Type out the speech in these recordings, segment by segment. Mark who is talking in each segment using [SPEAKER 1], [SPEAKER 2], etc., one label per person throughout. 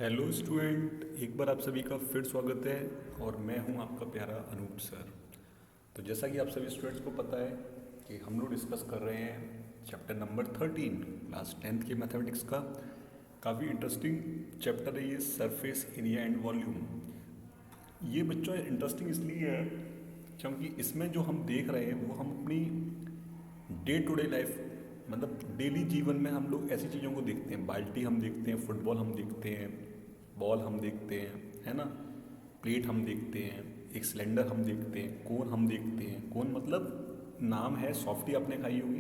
[SPEAKER 1] Hello student, एक बार आप सभी का फिर स्वागत है और मैं हूं आपका प्यारा अनूप सर। तो जैसा कि आप सभी स्टूडेंट्स को पता है कि हम लोग डिस्कस कर रहे हैं चैप्टर नंबर 13 क्लास 10th के मैथमेटिक्स का। काफ़ी इंटरेस्टिंग चैप्टर है ये, सरफेस एरिया एंड वॉल्यूम। ये बच्चों इंटरेस्टिंग इसलिए है क्योंकि इसमें जो हम देख रहे हैं वो हम अपनी डे टू डे लाइफ मतलब डेली जीवन में हम लोग ऐसी चीज़ों को देखते हैं। बाल्टी हम देखते हैं, फुटबॉल हम देखते हैं, बॉल हम देखते हैं, है ना, प्लेट हम देखते हैं, एक सिलेंडर हम देखते हैं, कोन हम देखते हैं। कोन मतलब नाम है, सॉफ्टी आपने खाई होगी।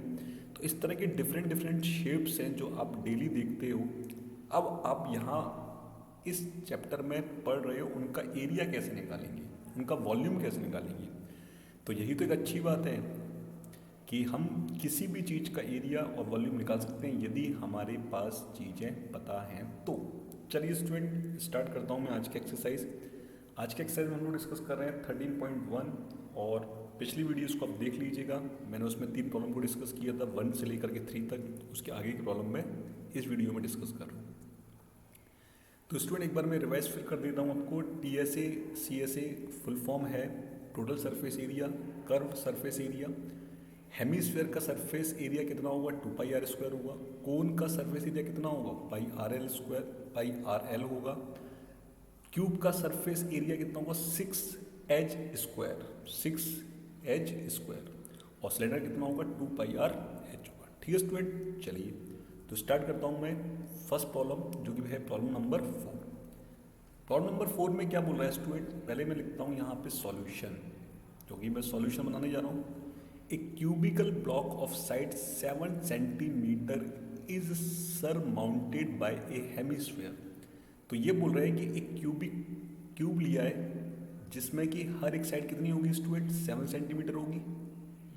[SPEAKER 1] तो इस तरह के डिफरेंट डिफरेंट शेप्स हैं जो आप डेली देखते हो। अब आप यहाँ इस चैप्टर में पढ़ रहे हो, उनका एरिया कैसे निकालेंगे, उनका वॉल्यूम कैसे निकालेंगे। तो यही तो एक अच्छी बात है कि हम किसी भी चीज़ का एरिया और वॉल्यूम निकाल सकते हैं यदि हमारे पास चीज़ें पता हैं तो। चलिए स्टूडेंट, स्टार्ट करता हूँ मैं आज के एक्सरसाइज। आज के एक्सरसाइज में हम लोग डिस्कस कर रहे हैं 13.1 और पिछली वीडियोस को आप देख लीजिएगा। मैंने उसमें 3 प्रॉब्लम को डिस्कस किया था, 1 से लेकर के 3 तक। उसके आगे की प्रॉब्लम मैं इस वीडियो में डिस्कस कर रहा हूँ। तो स्टूडेंट एक बार मैं रिवाइज फिर कर देता हूँ आपको। TSA CSA फुल फॉर्म है total surface area, curve surface area. Hemisphere का सरफेस एरिया कितना होगा, 2πr² होगा। कोन का सरफेस एरिया कितना होगा, πrl² होगा। क्यूब का सरफेस एरिया कितना होगा, 6h²। और सिलेंडर कितना होगा, 2πrh होगा। ठीक है स्टूडेंट, चलिए तो स्टार्ट करता हूँ मैं फर्स्ट प्रॉब्लम जो कि है प्रॉब्लम नंबर 4। प्रॉब्लम नंबर 4 में क्या बोल रहा है स्टूडेंट, पहले मैं लिखता हूँ यहाँ पे सॉल्यूशन, क्योंकि मैं सॉल्यूशन बनाने जा रहा हूँ। A cubical block of side 7 centimeter is surmounted by a hemisphere। तो ये बोल रहे हैं कि एक क्यूब लिया है जिसमें कि हर एक साइड कितनी होगी स्टूडेंट, 7 सेंटीमीटर होगी।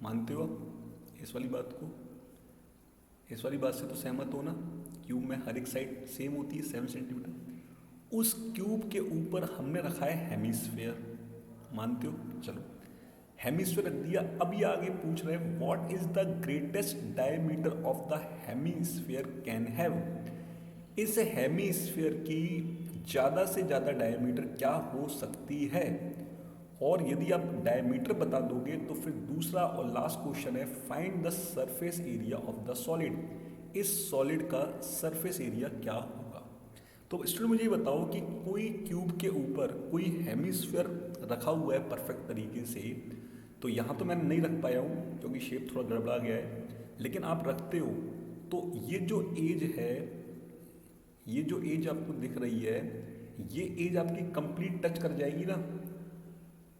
[SPEAKER 1] मानते हो आप इस वाली बात को? इस वाली बात से तो सहमत हो ना? क्यूब में हर एक साइड सेम होती है 7 सेंटीमीटर। उस क्यूब के ऊपर हमने रखा है हेमिस्फेयर। मानते हो? चलो हेमिस्फेयर रख दिया। अब ये आगे पूछ रहे हैं what is the greatest diameter of the hemisphere can have. इस हेमिस्फेयर की ज़्यादा से ज़्यादा डायमीटर क्या हो सकती है। और यदि आप डायमीटर बता दोगे तो फिर दूसरा और लास्ट क्वेश्चन है find the surface area of the solid. इस सॉलिड का सरफेस एरिया क्या होगा। तो स्टूडेंट मुझे ये बताओ कि कोई क्यूब के ऊपर कोई हेमिस्फेयर रखा हुआ है परफेक्ट तरीके से। तो यहाँ तो मैं नहीं रख पाया हूँ क्योंकि शेप थोड़ा गड़बड़ा गया है, लेकिन आप रखते हो तो ये जो एज है, ये जो एज आपको दिख रही है, ये एज आपकी कंप्लीट टच कर जाएगी ना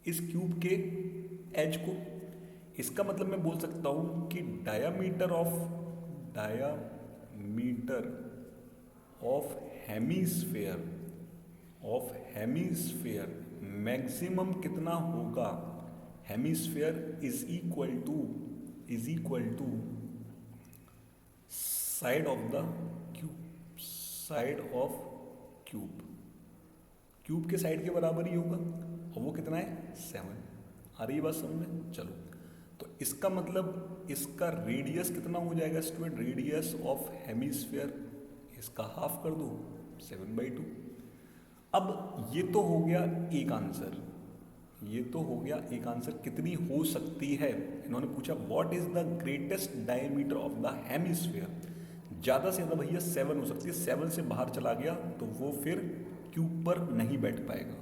[SPEAKER 1] इस क्यूब के एज को। इसका मतलब मैं बोल सकता हूँ कि डायामीटर ऑफ हेमिस्फेयर मैक्सिमम कितना होगा। Hemisphere is equal to side of the cube. Cube के साइड के बराबर ही होगा और वो कितना है, 7। आ रही है बात समझ में? चलो तो इसका मतलब इसका रेडियस कितना हो जाएगा स्टूडेंट, रेडियस ऑफ हेमिस्फेयर इसका हाफ कर दो, 7/2। अब ये तो हो गया एक आंसर, कितनी हो सकती है। इन्होंने पूछा what is the greatest diameter of the hemisphere. ज़्यादा से ज़्यादा भैया 7 हो सकती है। 7 से बाहर चला गया तो वो फिर क्यूब पर नहीं बैठ पाएगा।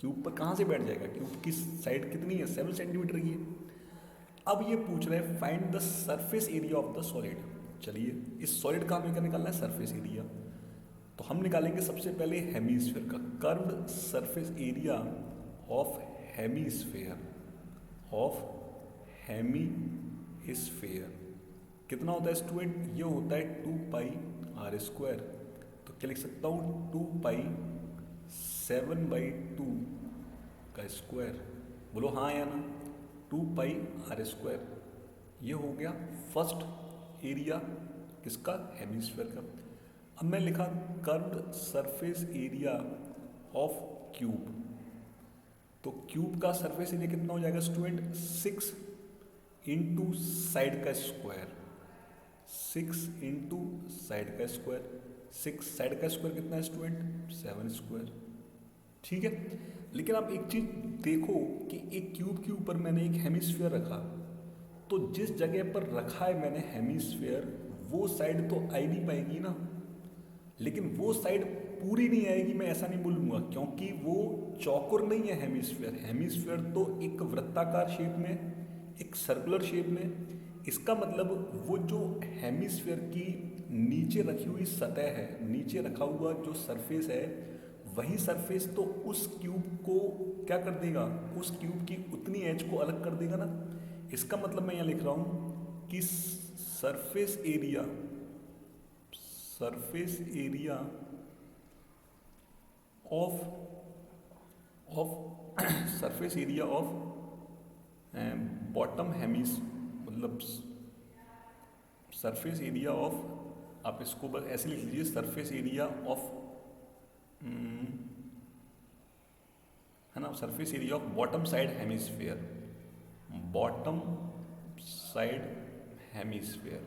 [SPEAKER 1] क्यूब पर कहाँ से बैठ जाएगा, क्यूब की साइड कितनी है, 7 सेंटीमीटर की है। अब ये पूछ रहे हैं find the surface area of the solid. चलिए इस सॉलिड का हमें क्या निकालना है, सरफेस एरिया। तो हम निकालेंगे सबसे पहले हेमिस्फेयर का curved surface area of hemisphere कितना होता है स्टूडेंट, ये होता है 2πr²। तो क्या लिख सकता हूँ, 2π 7/2 का स्क्वायर। बोलो हाँ या ना, 2πr²। ये हो गया फर्स्ट एरिया किसका, हेमिस्फेयर का। अब मैं लिखा curved surface area of cube. तो क्यूब का सरफेस एरिया कितना हो जाएगा स्टूडेंट, 6 इंटू साइड का स्क्वायर। 6 साइड का स्क्वायर कितना है स्टूडेंट 7 स्क्वायर। ठीक है, लेकिन आप एक चीज देखो कि एक क्यूब के ऊपर मैंने एक हेमिस्फीयर रखा, तो जिस जगह पर रखा है मैंने हेमिस्फीयर वो साइड तो आ ही नहीं पाएगी ना, लेकिन वो साइड पूरी नहीं आएगी, मैं ऐसा नहीं बोलूँगा, क्योंकि वो चौकोर नहीं है हेमिस्फीयर। हेमिस्फीयर तो एक वृत्ताकार शेप में, एक सर्कुलर शेप में। इसका मतलब वो जो हेमिस्फीयर की नीचे रखी हुई सतह है, नीचे रखा हुआ जो सरफेस है, वही सरफेस तो उस क्यूब को क्या कर देगा, उस क्यूब की उतनी एज को अलग कर देगा ना। इसका मतलब मैं यहाँ लिख रहा हूँ कि surface area of surface area of bottom Hemis, मतलब सरफेस एरिया ऑफ, आप इसको बस ऐसे लिख लीजिए, सरफेस एरिया ऑफ, है ना, surface area of bottom side hemisphere, bottom side hemisphere,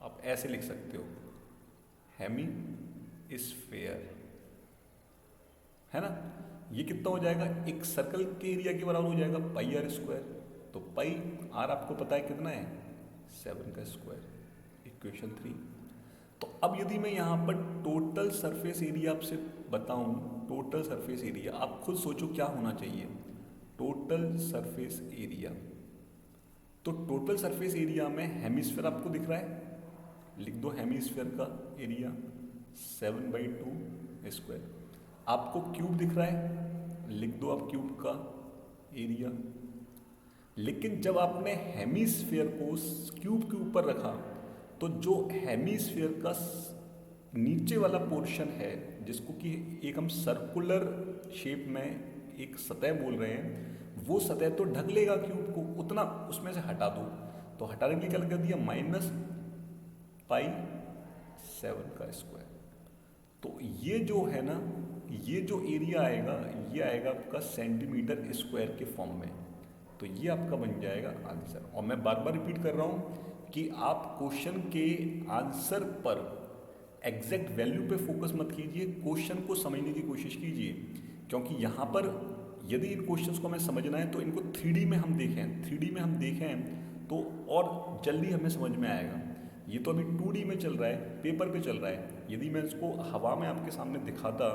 [SPEAKER 1] आप ऐसे लिख सकते हो, हेमिस्फीयर, है ना। ये कितना हो जाएगा, एक सर्कल के एरिया के बराबर हो जाएगा पाई आर स्क्वायर। तो पाई आर आपको पता है कितना है 7 का स्क्वायर, इक्वेशन 3। तो अब यदि मैं यहाँ पर टोटल सरफेस एरिया आपसे बताऊँ, टोटल सरफेस एरिया, आप खुद सोचो क्या होना चाहिए, टोटल सरफेस एरिया। तो टोटल सरफेस एरिया में हेमिस्फीयर आपको दिख रहा है, लिख दो हेमिस्फीयर का एरिया 7/2 स्क्वायर। आपको क्यूब दिख रहा है, लिख दो आप क्यूब का एरिया। लेकिन जब आपने हेमिस्फीयर को क्यूब के ऊपर रखा, तो जो हेमिस्फीयर का नीचे वाला पोर्शन है, जिसको कि एक हम सर्कुलर शेप में एक सतह बोल रहे हैं, वो सतह तो ढक लेगा क्यूब को, उतना उसमें से हटा दो। तो हटाने के लिए क्या लगा दिया, -π/7 का स्क्वायर। तो ये जो है ना, ये जो एरिया आएगा, ये आएगा आपका सेंटीमीटर स्क्वायर के फॉर्म में। तो ये आपका बन जाएगा आंसर। और मैं बार बार रिपीट कर रहा हूँ कि आप क्वेश्चन के आंसर पर एग्जैक्ट वैल्यू पे फोकस मत कीजिए, क्वेश्चन को समझने की कोशिश कीजिए। क्योंकि यहाँ पर यदि इन क्वेश्चंस को हमें समझना है तो इनको 3D में हम देखें, 3D में हम देखें तो और जल्दी हमें समझ में आएगा। ये तो अभी 2D में चल रहा है, पेपर पे चल रहा है। यदि मैं इसको हवा में आपके सामने दिखाता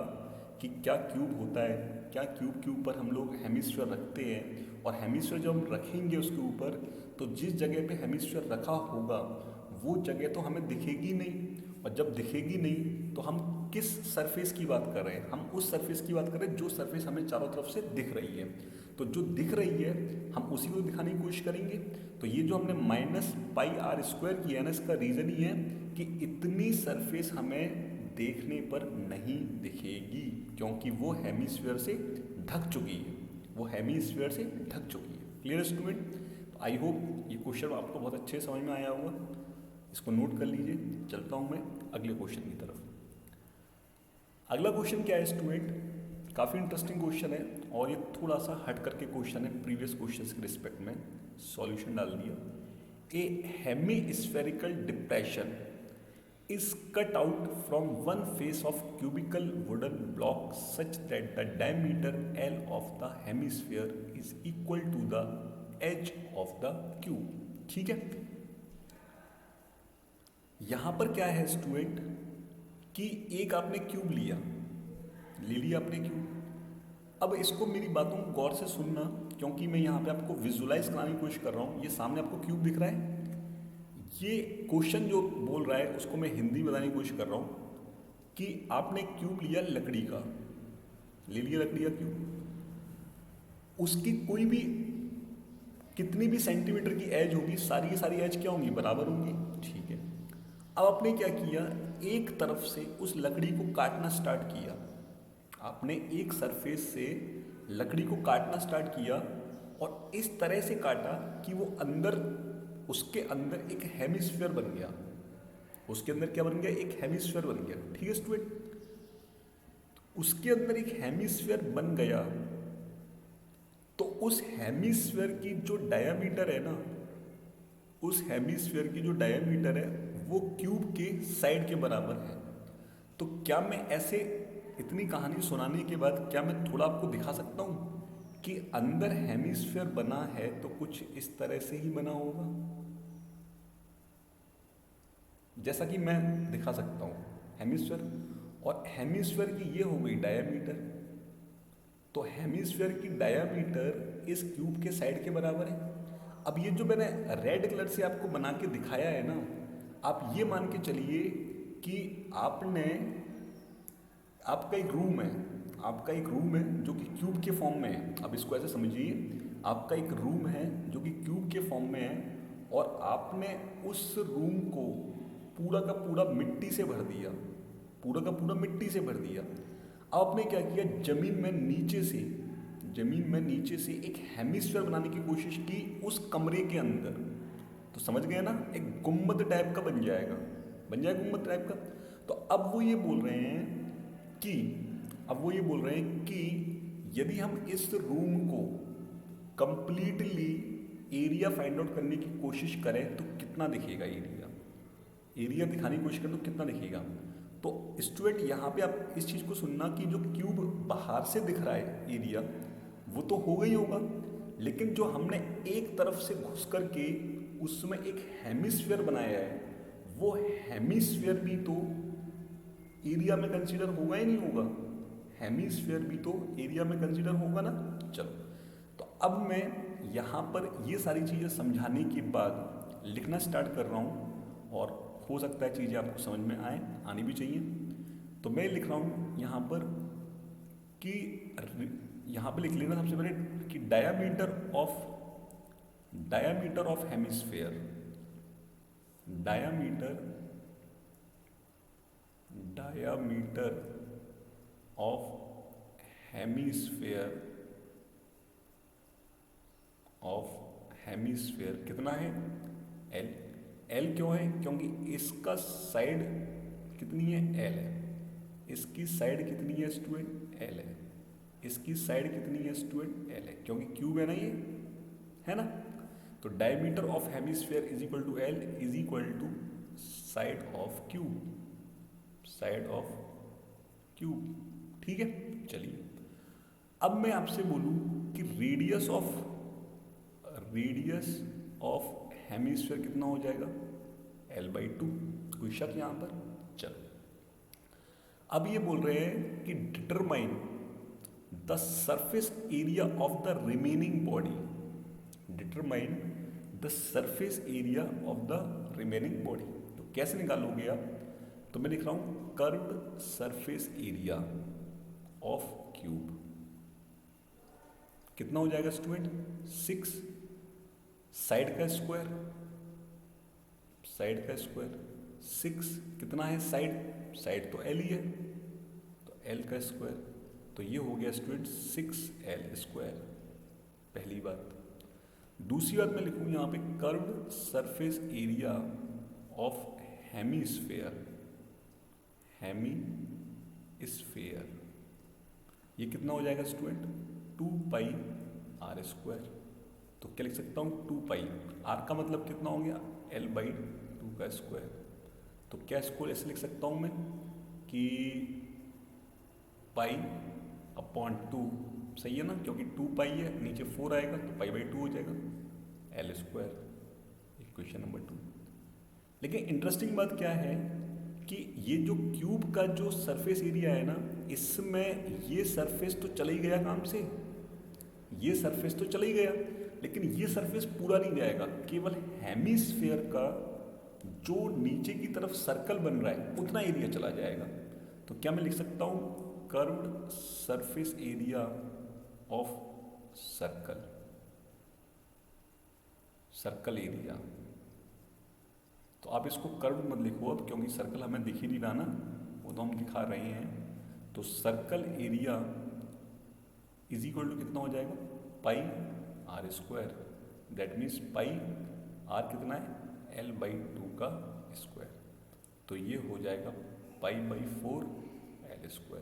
[SPEAKER 1] कि क्या क्यूब होता है, क्या क्यूब के ऊपर हम लोग हेमिस्फीयर रखते हैं, और हेमिस्फीयर जब हम रखेंगे उसके ऊपर, तो जिस जगह पे हेमिस्फीयर रखा होगा वो जगह तो हमें दिखेगी नहीं। और जब दिखेगी नहीं तो हम किस सरफेस की बात कर रहे हैं, हम उस सरफेस की बात कर रहे हैं जो सरफेस हमें चारों तरफ से दिख रही है। तो जो दिख रही है हम उसी को दिखाने की कोशिश करेंगे। तो ये जो हमने -πr² किया है ना, इसका रीज़न ही है कि इतनी सरफेस हमें देखने पर नहीं दिखेगी, क्योंकि वो हेमिस्फीयर से ढक चुकी है, वो हेमिस्फीयर से ढक चुकी है। Clear student? तो आई होप ये क्वेश्चन आपको बहुत अच्छे समझ में आया होगा, इसको नोट कर लीजिए। चलता हूँ मैं अगले क्वेश्चन की तरफ। अगला क्वेश्चन क्या है स्टूडेंट, काफ़ी इंटरेस्टिंग क्वेश्चन है और ये थोड़ा सा हट करके क्वेश्चन है, प्रीवियस क्वेश्चन के रिस्पेक्ट में सॉल्यूशन डाल दिया। A hemispherical depression is cut out from one face of cubical wooden block such that the diameter L of the hemisphere is equal to the edge of the cube। ठीक है, यहां पर क्या है student कि एक आपने क्यूब ले लिया आपने क्यूब। अब इसको मेरी बातों को गौर से सुनना, क्योंकि मैं यहाँ पे आपको विजुलाइज कराने की कोशिश कर रहा हूँ। ये सामने आपको क्यूब दिख रहा है, ये क्वेश्चन जो बोल रहा है उसको मैं हिंदी में बताने की कोशिश कर रहा हूँ कि आपने क्यूब लिया लकड़ी का, ले लिया लकड़ी का क्यूब, उसकी कोई भी कितनी भी सेंटीमीटर की एज होगी, सारी की सारी एज क्या होंगी, बराबर होंगी। ठीक है, अब आपने क्या किया, एक तरफ से उस लकड़ी को काटना स्टार्ट किया। आपने एक सरफेस से लकड़ी को काटना स्टार्ट किया और इस तरह से काटा कि वो अंदर, उसके अंदर एक हेमिस्फीयर बन गया। उसके अंदर क्या बन गया, एक हेमिस्फीयर बन गया। ठीक है स्टूडेंट, उसके अंदर एक हेमिस्फीयर बन गया तो उस हेमिस्फीयर की जो डायामीटर है ना, उस हेमिस्फीयर की जो डायामीटर है वो क्यूब के साइड के बराबर है। तो क्या मैं ऐसे इतनी कहानी सुनाने के बाद क्या मैं थोड़ा आपको दिखा सकता हूँ कि अंदर हेमिस्फीयर बना है तो कुछ इस तरह से ही बना होगा, जैसा कि मैं दिखा सकता हूँ हेमिस्फीयर। और हेमिस्फीयर की ये हो गई डायामीटर, तो हेमिस्फीयर की डायामीटर इस क्यूब के साइड के बराबर है। अब ये जो मैंने रेड कलर से आपको बना के दिखाया है ना, आप ये मान के चलिए कि आपका एक रूम है, आपका एक रूम है जो कि क्यूब के फॉर्म में है। अब इसको ऐसे समझिए, आपका एक रूम है जो कि क्यूब के फॉर्म में है और आपने उस रूम को पूरा का पूरा मिट्टी से भर दिया, पूरा का पूरा मिट्टी से भर दिया। अब आपने क्या किया, जमीन में नीचे से एक हेमिस्फीयर बनाने की कोशिश की उस कमरे के अंदर। तो समझ गए ना, एक गुम्बद टाइप का बन जाएगा गुम्बद टाइप का। तो अब वो ये बोल रहे हैं कि यदि हम इस रूम को कंप्लीटली एरिया फाइंड आउट करने की कोशिश करें तो कितना दिखेगा एरिया दिखाने की कोशिश करें तो कितना दिखेगा। तो स्टूडेंट यहाँ पे आप इस चीज़ को सुनना कि जो क्यूब बाहर से दिख रहा है एरिया वो तो होगा ही होगा, लेकिन जो हमने एक तरफ से घुस करके उसमें एक हेमिस्फीयर बनाया है, वो हेमिस्फीयर भी तो एरिया में कंसीडर होगा ही नहीं होगा, हेमिस्फीयर भी तो एरिया में कंसीडर होगा ना। चलो, तो अब मैं यहाँ पर ये सारी चीज़ें समझाने के बाद लिखना स्टार्ट कर रहा हूँ और हो सकता है चीज़ें आपको समझ में आनी भी चाहिए। तो मैं लिख रहा हूँ यहाँ पर कि यहाँ पे लिख लेना सबसे पहले कि diameter of hemisphere, diameter of hemisphere कितना है, एल क्यों है, क्योंकि इसका साइड कितनी है, एल है। इसकी साइड कितनी है स्टूडेंट, एल है। इसकी साइड कितनी है स्टूडेंट, एल है, क्योंकि क्यूब है ना ये, है ना। तो diameter of hemisphere is equal to L is equal to side of cube. ठीक है, चलिए अब मैं आपसे बोलूं कि रेडियस ऑफ हेमिस्फीयर कितना हो जाएगा, L/2। कोई शक यहाँ पर। चलो, अब ये बोल रहे हैं कि determine the surface area of the remaining body, determine the surface area of the remaining body. तो कैसे निकालोगे आप, तो मैं लिख रहा हूं curved surface area of cube कितना हो जाएगा स्टूडेंट, 6 साइड का स्क्वायर 6 कितना है साइड तो एल ही है, तो एल का स्क्वायर, तो ये हो गया स्टूडेंट 6L²। पहली बात। दूसरी बात मैं लिखूँ यहाँ पे curved surface area of hemisphere, ये कितना हो जाएगा स्टूडेंट, 2πr²। तो क्या लिख सकता हूँ, 2π, r का मतलब कितना हो गया, L/2 का स्क्वायर। तो क्या इसको ऐसे लिख सकता हूँ मैं कि π/2, सही है ना, क्योंकि 2π है, नीचे 4 आएगा तो π/2 हो जाएगा, L²। Equation number 2। लेकिन इंटरेस्टिंग बात क्या है कि ये जो क्यूब का जो सरफेस एरिया है ना, इसमें ये सरफेस तो चला ही गया काम से, ये सरफेस तो चला ही गया, लेकिन ये सरफेस पूरा नहीं जाएगा, केवल हेमिस्फीयर का जो नीचे की तरफ सर्कल बन रहा है उतना एरिया चला जाएगा। तो क्या मैं लिख सकता हूँ curved surface area of circle area. तो आप इसको कर्व मत लिखो अब, क्योंकि सर्कल हमें दिख ही नहीं रहा ना, वो तो हम दिखा रहे हैं। तो circle area is equal to कितना हो जाएगा, πr²। दैट मीन्स πr कितना है, L/2 का स्क्वायर। तो ये हो जाएगा π/4L²।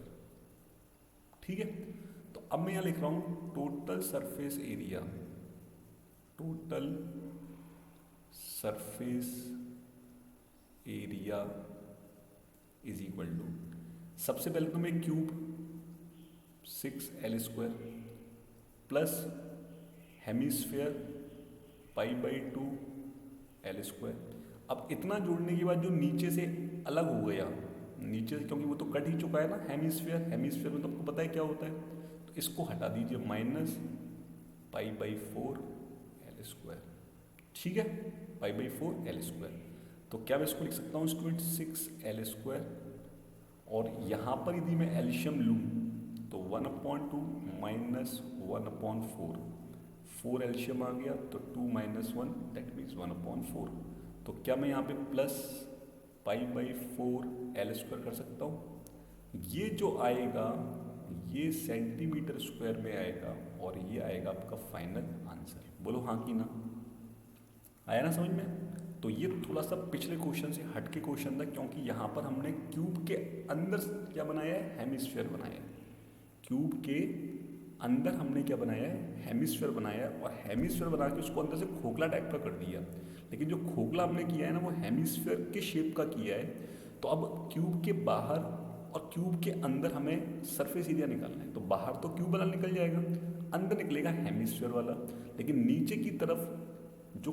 [SPEAKER 1] ठीक है। तो अब मैं यहाँ लिख रहा हूँ total surface area is equal to, सबसे पहले तो मैं cube 6L² plus hemisphere π/2L²। अब इतना जोड़ने के बाद जो नीचे से अलग हो गया, नीचे से, क्योंकि वो तो कट ही चुका है ना, हेमिस्फेयर, हेमिस्फेयर में तो आपको पता है क्या होता है, तो इसको हटा दीजिए, -π/4L²। ठीक है, π/4L²। तो क्या मैं इसको लिख सकता हूँ स्टूडेंट 6L², और यहाँ पर यदि मैं एल्शियम लूँ तो 1/2 -1/4, 4 एल्शियम आ गया तो 2 - 1 दैट मीन्स 1/4। तो क्या मैं यहाँ पे प्लस π/4L² कर सकता हूँ? ये जो आएगा ये सेंटीमीटर स्क्वायर में आएगा, और ये आएगा आपका फाइनल आंसर। बोलो हाँ कि ना, आया ना समझ में? तो ये थोड़ा सा पिछले क्वेश्चन से हट के क्वेश्चन था, क्योंकि यहाँ पर हमने क्यूब के अंदर क्या बनाया है, हेमिस्फीयर बनाया है। क्यूब के अंदर हमने क्या बनाया है, हेमिस्फीयर बनाया है, और हेमिस्फीयर बना के उसको अंदर से खोखला टाइप का कर दिया। लेकिन जो खोखला हमने किया है ना, वो हेमिस्फीयर के शेप का किया है। तो अब क्यूब के बाहर और क्यूब के अंदर हमें सरफेस एरिया निकालना है। तो बाहर तो क्यूब वाला निकल जाएगा, अंदर निकलेगा हेमिस्फीयर वाला। लेकिन नीचे की तरफ जो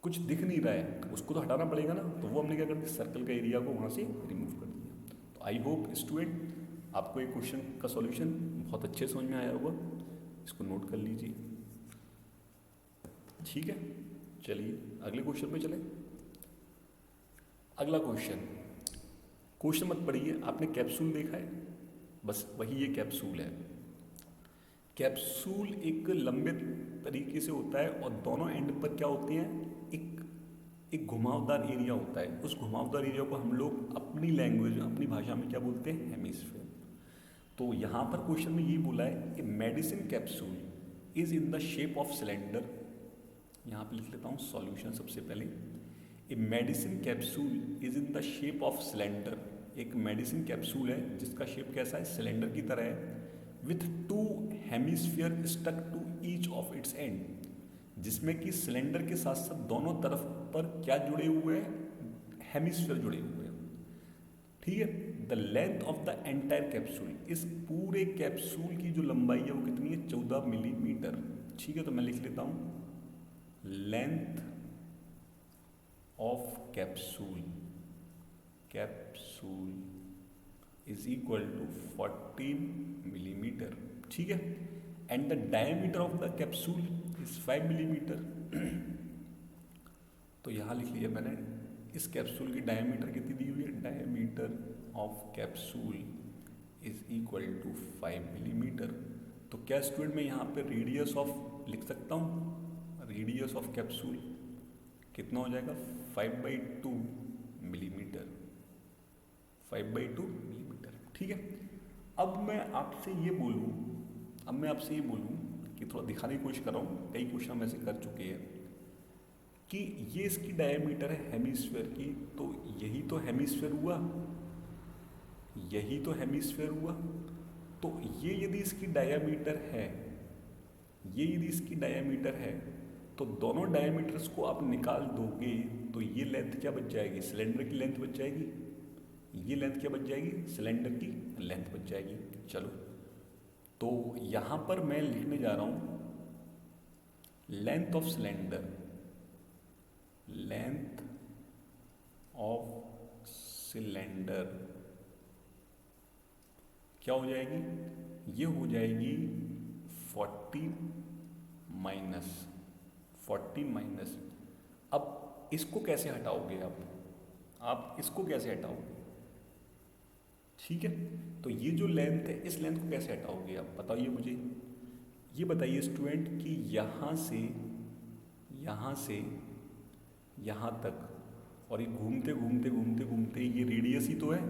[SPEAKER 1] कुछ दिख नहीं रहा है उसको तो हटाना पड़ेगा ना, तो वो हमने क्या कर दिया, सर्कल का एरिया को वहाँ से रिमूव कर दिया। तो आई होप स्टूडेंट आपको ये क्वेश्चन का सॉल्यूशन बहुत अच्छे समझ में आया होगा, इसको नोट कर लीजिए। ठीक है, चलिए अगले क्वेश्चन पे चले। अगला क्वेश्चन मत पढ़िए, आपने कैप्सूल देखा है, बस वही ये कैप्सूल है। कैप्सूल एक लंबे तरीके से होता है, और दोनों एंड पर क्या होते हैं, एक घुमावदार एरिया होता है। उस घुमावदार एरिया को हम लोग अपनी लैंग्वेज, अपनी भाषा में क्या बोलते हैं, हेमिस्फीयर। तो यहाँ पर क्वेश्चन में ये बोला है कि medicine capsule is in the shape of cylinder. यहाँ पे लिख लेता हूँ सॉल्यूशन सबसे पहले। A medicine capsule is in the shape of cylinder. एक मेडिसिन कैप्सूल है जिसका शेप कैसा है, सिलेंडर की तरह है, with 2 hemisphere stuck to each of its end, जिसमें कि सिलेंडर के साथ साथ दोनों तरफ पर क्या जुड़े हुए हैं, हेमिस्फीयर जुड़े हुए हैं। ठीक है, the length of the entire capsule, इस पूरे कैप्सूल की जो लंबाई है वो कितनी है, 14 मिलीमीटर। ठीक है, तो मैं लिख लेता हूं length of capsule is equal to 14 millimetre. ठीक है, and the diameter of the capsule is 5 millimetre. तो यहाँ लिख लिया मैंने, इस कैप्सूल की डायमीटर कितनी दी हुई है, diameter of capsule is equal to 5 millimetre. तो क्या स्टूडेंट मैं यहाँ पे रेडियस ऑफ लिख सकता हूँ, रेडियस ऑफ कैप्सूल कितना हो जाएगा, 5/2 मिलीमीटर, 5/2 मिलीमीटर। ठीक है, अब मैं आपसे ये बोलूँ कि थोड़ा दिखाने की कोशिश कर रहा हूँ, कई क्वेश्चन हम ऐसे कर चुके हैं, कि ये इसकी डायमीटर है हेमिस्फीयर की, तो यही तो हेमिस्फीयर हुआ, तो ये यदि इसकी डायमीटर है, तो दोनों डायमीटर्स को आप निकाल दोगे तो ये लेंथ क्या बच जाएगी, सिलेंडर की लेंथ बच जाएगी। ये लेंथ क्या बच जाएगी, सिलेंडर की लेंथ बच जाएगी। चलो, तो यहाँ पर मैं लिखने जा रहा हूँ लेंथ ऑफ सिलेंडर क्या हो जाएगी, ये हो जाएगी 40 माइनस। अब इसको कैसे हटाओगे आप इसको कैसे हटाओगे? ठीक है, तो ये जो लेंथ है, इस लेंथ को कैसे हटाओगे आप, बताइए मुझे। ये बताइए स्टूडेंट कि यहाँ से यहाँ तक, और ये घूमते ये रेडियस ही तो है।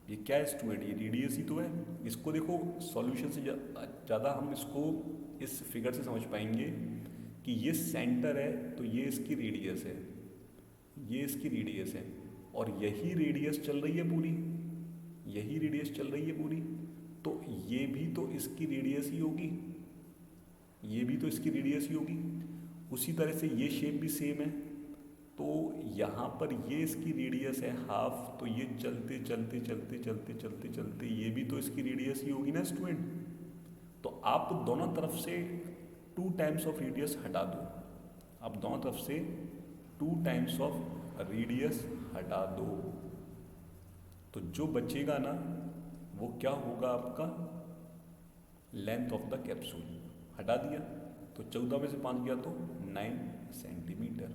[SPEAKER 1] ये क्या है स्टूडेंट, ये रेडियस ही तो है। इसको देखो, सॉल्यूशन से ज़्यादा हम इसको इस फिगर से समझ पाएंगे कि ये सेंटर है, तो ये इसकी रेडियस है, और यही रेडियस चल रही है पूरी, तो ये भी तो इसकी रेडियस ही होगी, उसी तरह से ये शेप भी सेम है, तो यहाँ पर ये इसकी रेडियस है हाफ, तो ये चलते चलते चलते चलते चलते चलते ये भी तो इसकी रेडियस ही होगी ना स्टूडेंट। तो आप दोनों तरफ से 2 टाइम्स ऑफ रेडियस हटा दो, आप दोनों तरफ से 2 टाइम्स ऑफ रेडियस हटा दो, तो जो बचेगा ना वो क्या होगा आपका, लेंथ ऑफ द कैप्सूल। हटा दिया तो 14 में से 5 गया तो 9 सेंटीमीटर।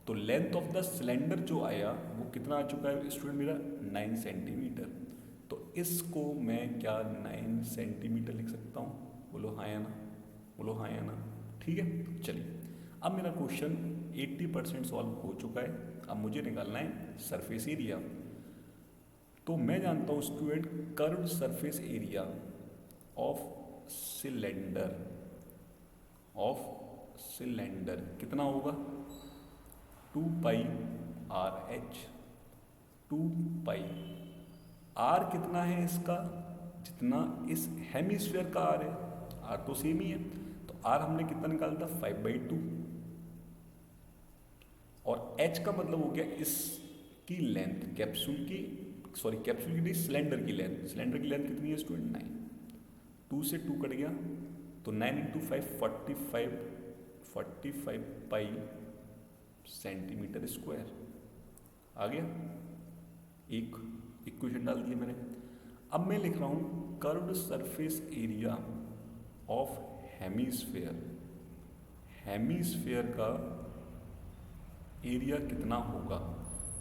[SPEAKER 1] तो लेंथ ऑफ द सिलेंडर जो आया वो कितना आ चुका है स्टूडेंट मेरा, 9 सेंटीमीटर। तो इसको मैं क्या 9 सेंटीमीटर लिख सकता हूँ, बोलो हाँ या ना, बोलो हाँ या ना। ठीक है, चलिए अब मेरा क्वेश्चन 80% सॉल्व हो चुका है। अब मुझे निकालना है सरफेस एरिया। तो मैं जानता हूँ student curved surface area of cylinder कितना होगा, 2 pi R H. 2 pi r कितना है इसका, जितना इस हेमिस्फीयर का आर है, आर तो सेम ही है, तो आर हमने कितना निकाला था 5/2, और एच का मतलब हो गया इसकी लेंथ, कैप्सूल की नहीं, सिलेंडर की लेंथ। सिलेंडर की लेंथ कितनी है स्टूडेंट, 9। 2 से 2 कट गया तो 9 × 5 45 पाई सेंटीमीटर स्क्वायर आ गया। एक इक्वेशन डाल दिया मैंने। अब मैं लिख रहा हूँ curved surface area of hemisphere. Hemisphere का एरिया कितना होगा,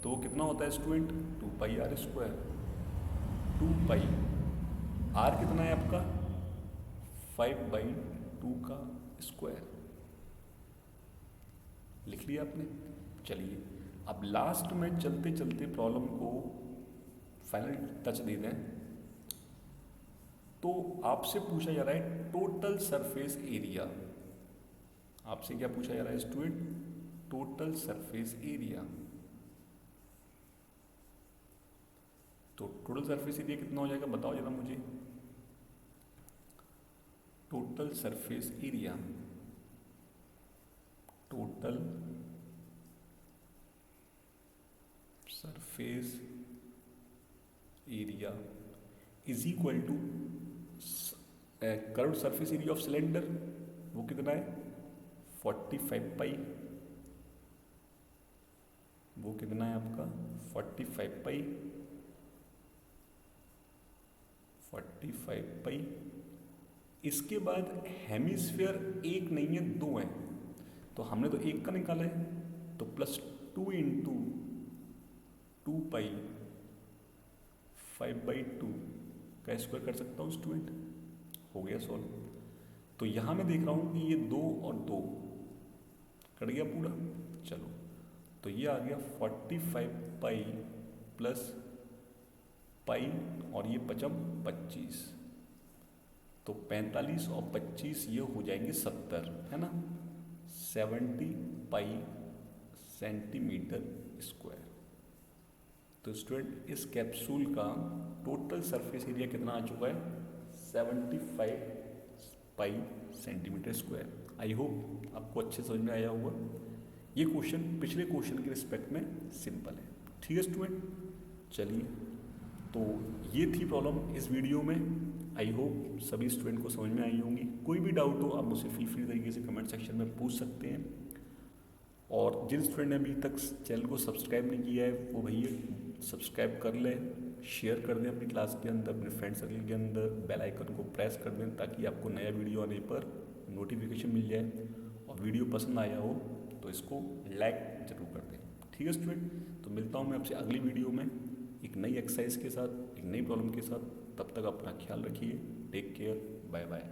[SPEAKER 1] तो वो कितना होता है student, 2 pi r square. 2 pi r कितना है आपका, 5/2 का स्क्वायर। लिख लिया आपने। चलिए अब लास्ट में चलते चलते प्रॉब्लम को फाइनल टच दे दें। तो आपसे पूछा जा रहा है टोटल सरफेस एरिया। आपसे क्या पूछा जा रहा है स्टूडेंट, टोटल सरफेस एरिया। तो टोटल सरफेस एरिया कितना हो जाएगा बताओ जरा मुझे। Total surface area, total surface area is equal to curved surface area of cylinder, वो कितना है 45 पाई। वो कितना है आपका 45 पाई, 45 पाई। इसके बाद हेमिस्फीयर एक नहीं है 2 है, तो हमने तो एक का निकाला है, तो +2 × 2 पाई 5/2 का स्क्वायर कर सकता हूँ स्टूडेंट। हो गया सॉल्व। तो यहाँ मैं देख रहा हूँ कि ये 2 और 2 कट गया पूरा। चलो तो ये आ गया 45 पाई प्लस पाई और ये 25, तो 45 और 25 ये हो जाएंगे 70, है ना, 70 पाई सेंटीमीटर स्क्वायर। तो स्टूडेंट इस कैप्सूल का टोटल सरफेस एरिया कितना आ चुका है, 75 पाई सेंटीमीटर स्क्वायर। आई होप आपको अच्छे समझ में आया होगा। ये क्वेश्चन पिछले क्वेश्चन के रिस्पेक्ट में सिंपल है। ठीक है स्टूडेंट, चलिए तो ये थी प्रॉब्लम इस वीडियो में। आई होप सभी स्टूडेंट को समझ में आई होंगी। कोई भी डाउट हो आप मुझसे फील फ्री तरीके से कमेंट सेक्शन में पूछ सकते हैं। और जिन स्टूडेंट ने अभी तक चैनल को सब्सक्राइब नहीं किया है वो भैया सब्सक्राइब कर लें, शेयर कर दें अपनी क्लास के अंदर, अपने फ्रेंड सर्कल के अंदर, बेल आइकन को प्रेस कर दें ताकि आपको नया वीडियो आने पर नोटिफिकेशन मिल जाए। और वीडियो पसंद आया हो तो इसको लाइक ज़रूर कर दें। ठीक है स्टूडेंट, तो मिलता हूँ मैं आपसे अगली वीडियो में एक नई एक्सरसाइज के साथ, एक नई प्रॉब्लम के साथ। तब तक अपना ख्याल रखिए। Take care, bye bye.